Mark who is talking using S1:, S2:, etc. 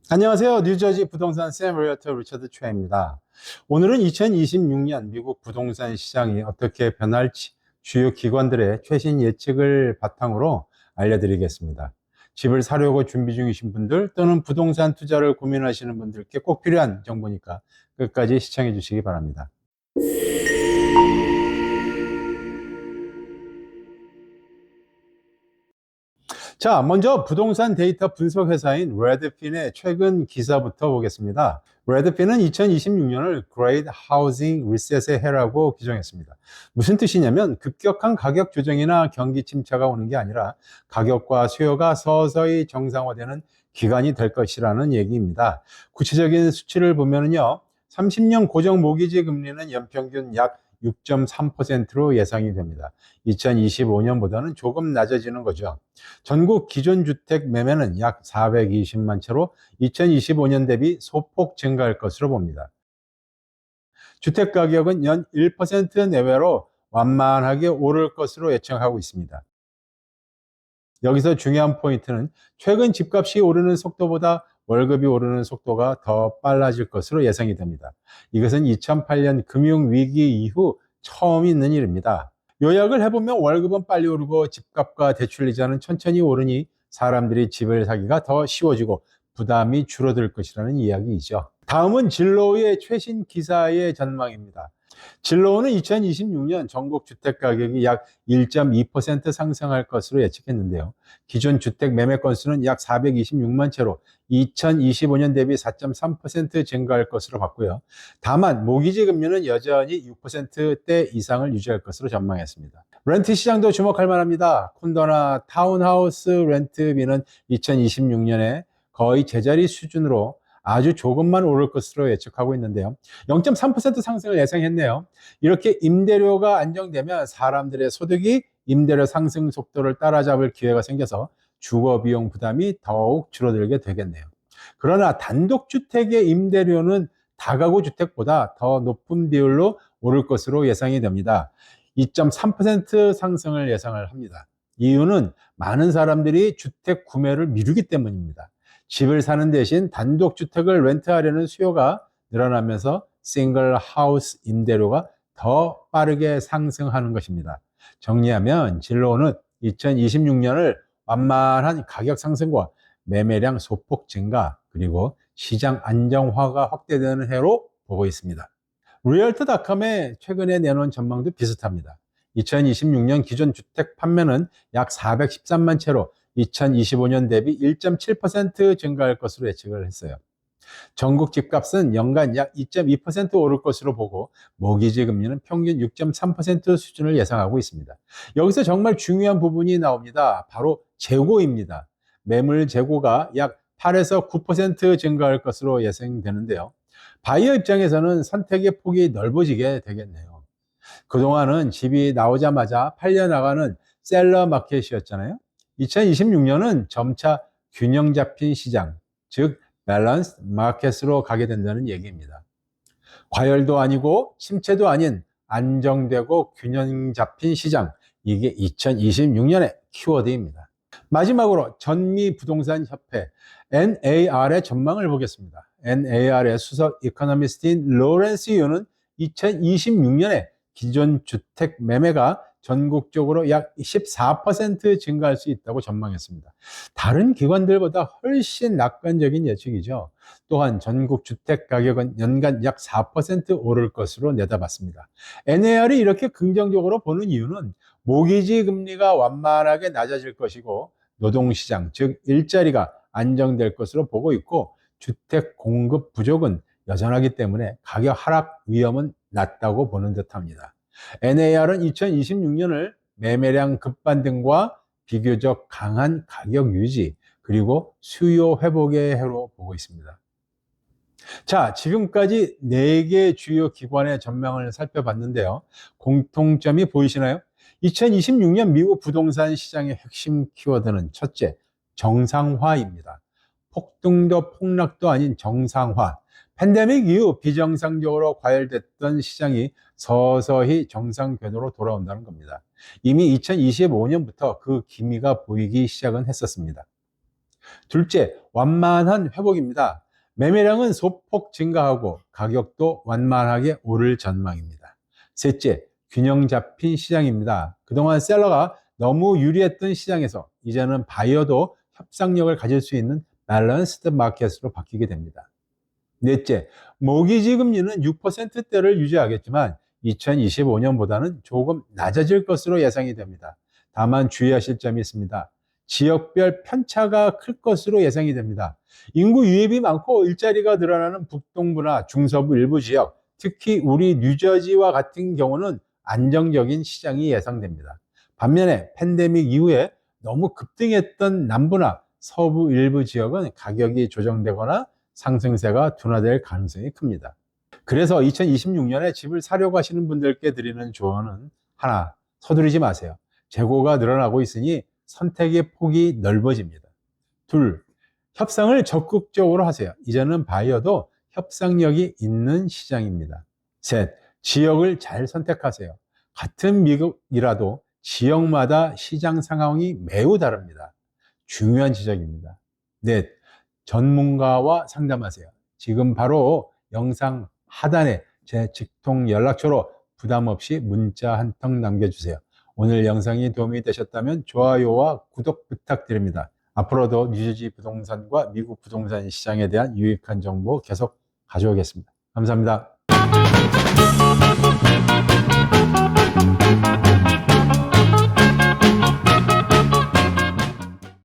S1: 안녕하세요. 뉴저지 부동산 샘 리얼터 리처드 최입니다. 오늘은 2026년 미국 부동산 시장이 어떻게 변할지 주요 기관들의 최신 예측을 바탕으로 알려드리겠습니다. 집을 사려고 준비 중이신 분들 또는 부동산 투자를 고민하시는 분들께 꼭 필요한 정보니까 끝까지 시청해 주시기 바랍니다. 자, 먼저 부동산 데이터 분석 회사인 레드핀의 최근 기사부터 보겠습니다. 레드핀은 2026년을 Great Housing Reset의 해라고 규정했습니다. 무슨 뜻이냐면 급격한 가격 조정이나 경기 침체가 오는 게 아니라 가격과 수요가 서서히 정상화되는 기간이 될 것이라는 얘기입니다. 구체적인 수치를 보면요. 30년 고정 모기지 금리는 연평균 약 6.3%로 예상이 됩니다. 2025년보다는 조금 낮아지는 거죠. 전국 기존 주택 매매는 약 420만 채로 2025년 대비 소폭 증가할 것으로 봅니다. 주택 가격은 연 1% 내외로 완만하게 오를 것으로 예측하고 있습니다. 여기서 중요한 포인트는 최근 집값이 오르는 속도보다 월급이 오르는 속도가 더 빨라질 것으로 예상이 됩니다. 이것은 2008년 금융위기 이후 처음 있는 일입니다. 요약을 해보면 월급은 빨리 오르고 집값과 대출 이자는 천천히 오르니 사람들이 집을 사기가 더 쉬워지고 부담이 줄어들 것이라는 이야기이죠. 다음은 진로의 최신 기사의 전망입니다. 진로는 2026년 전국 주택 가격이 약 1.2% 상승할 것으로 예측했는데요. 기존 주택 매매 건수는 약 426만 채로 2025년 대비 4.3% 증가할 것으로 봤고요. 다만 모기지 금리는 여전히 6%대 이상을 유지할 것으로 전망했습니다. 렌트 시장도 주목할 만합니다. 콘도나 타운하우스 렌트비는 2026년에 거의 제자리 수준으로 아주 조금만 오를 것으로 예측하고 있는데요. 0.3% 상승을 예상했네요. 이렇게 임대료가 안정되면 사람들의 소득이 임대료 상승 속도를 따라잡을 기회가 생겨서 주거 비용 부담이 더욱 줄어들게 되겠네요. 그러나 단독주택의 임대료는 다가구 주택보다 더 높은 비율로 오를 것으로 예상이 됩니다. 2.3% 상승을 예상을 합니다. 이유는 많은 사람들이 주택 구매를 미루기 때문입니다. 집을 사는 대신 단독주택을 렌트하려는 수요가 늘어나면서 싱글 하우스 임대료가 더 빠르게 상승하는 것입니다. 정리하면 진로는 2026년을 완만한 가격 상승과 매매량 소폭 증가 그리고 시장 안정화가 확대되는 해로 보고 있습니다. 리얼터닷컴의 최근에 내놓은 전망도 비슷합니다. 2026년 기존 주택 판매는 약 413만 채로 2025년 대비 1.7% 증가할 것으로 예측을 했어요. 전국 집값은 연간 약 2.2% 오를 것으로 보고 모기지 금리는 평균 6.3% 수준을 예상하고 있습니다. 여기서 정말 중요한 부분이 나옵니다. 바로 재고입니다. 매물 재고가 약 8에서 9% 증가할 것으로 예상되는데요. 바이어 입장에서는 선택의 폭이 넓어지게 되겠네요. 그동안은 집이 나오자마자 팔려나가는 셀러 마켓이었잖아요. 2026년은 점차 균형 잡힌 시장, 즉 밸런스 마켓으로 가게 된다는 얘기입니다. 과열도 아니고 침체도 아닌 안정되고 균형 잡힌 시장, 이게 2026년의 키워드입니다. 마지막으로 전미부동산협회 NAR의 전망을 보겠습니다. NAR의 수석 이코노미스트인 로렌스 유는 2026년에 기존 주택 매매가 전국적으로 약 14% 증가할 수 있다고 전망했습니다. 다른 기관들보다 훨씬 낙관적인 예측이죠. 또한 전국 주택 가격은 연간 약 4% 오를 것으로 내다봤습니다. NAR이 이렇게 긍정적으로 보는 이유는 모기지 금리가 완만하게 낮아질 것이고 노동시장, 즉 일자리가 안정될 것으로 보고 있고 주택 공급 부족은 여전하기 때문에 가격 하락 위험은 낮다고 보는 듯합니다. NAR은 2026년을 매매량 급반등과 비교적 강한 가격 유지 그리고 수요 회복의 해로 보고 있습니다. 자, 지금까지 4개 주요 기관의 전망을 살펴봤는데요. 공통점이 보이시나요? 2026년 미국 부동산 시장의 핵심 키워드는 첫째, 정상화입니다. 폭등도 폭락도 아닌 정상화. 팬데믹 이후 비정상적으로 과열됐던 시장이 서서히 정상 궤도로 돌아온다는 겁니다. 이미 2025년부터 그 기미가 보이기 시작은 했었습니다. 둘째, 완만한 회복입니다. 매매량은 소폭 증가하고 가격도 완만하게 오를 전망입니다. 셋째, 균형 잡힌 시장입니다. 그동안 셀러가 너무 유리했던 시장에서 이제는 바이어도 협상력을 가질 수 있는 밸런스드 마켓으로 바뀌게 됩니다. 넷째, 모기지 금리는 6%대를 유지하겠지만 2025년보다는 조금 낮아질 것으로 예상이 됩니다. 다만 주의하실 점이 있습니다. 지역별 편차가 클 것으로 예상이 됩니다. 인구 유입이 많고 일자리가 늘어나는 북동부나 중서부 일부 지역, 특히 우리 뉴저지와 같은 경우는 안정적인 시장이 예상됩니다. 반면에 팬데믹 이후에 너무 급등했던 남부나 서부 일부 지역은 가격이 조정되거나 상승세가 둔화될 가능성이 큽니다. 그래서 2026년에 집을 사려고 하시는 분들께 드리는 조언은 하나, 서두르지 마세요. 재고가 늘어나고 있으니 선택의 폭이 넓어집니다. 둘, 협상을 적극적으로 하세요. 이제는 바이어도 협상력이 있는 시장입니다. 셋, 지역을 잘 선택하세요. 같은 미국이라도 지역마다 시장 상황이 매우 다릅니다. 중요한 지적입니다. 넷, 전문가와 상담하세요. 지금 바로 영상 하단에 제 직통 연락처로 부담 없이 문자 한 통 남겨주세요. 오늘 영상이 도움이 되셨다면 좋아요와 구독 부탁드립니다. 앞으로도 뉴저지 부동산과 미국 부동산 시장에 대한 유익한 정보 계속 가져오겠습니다. 감사합니다.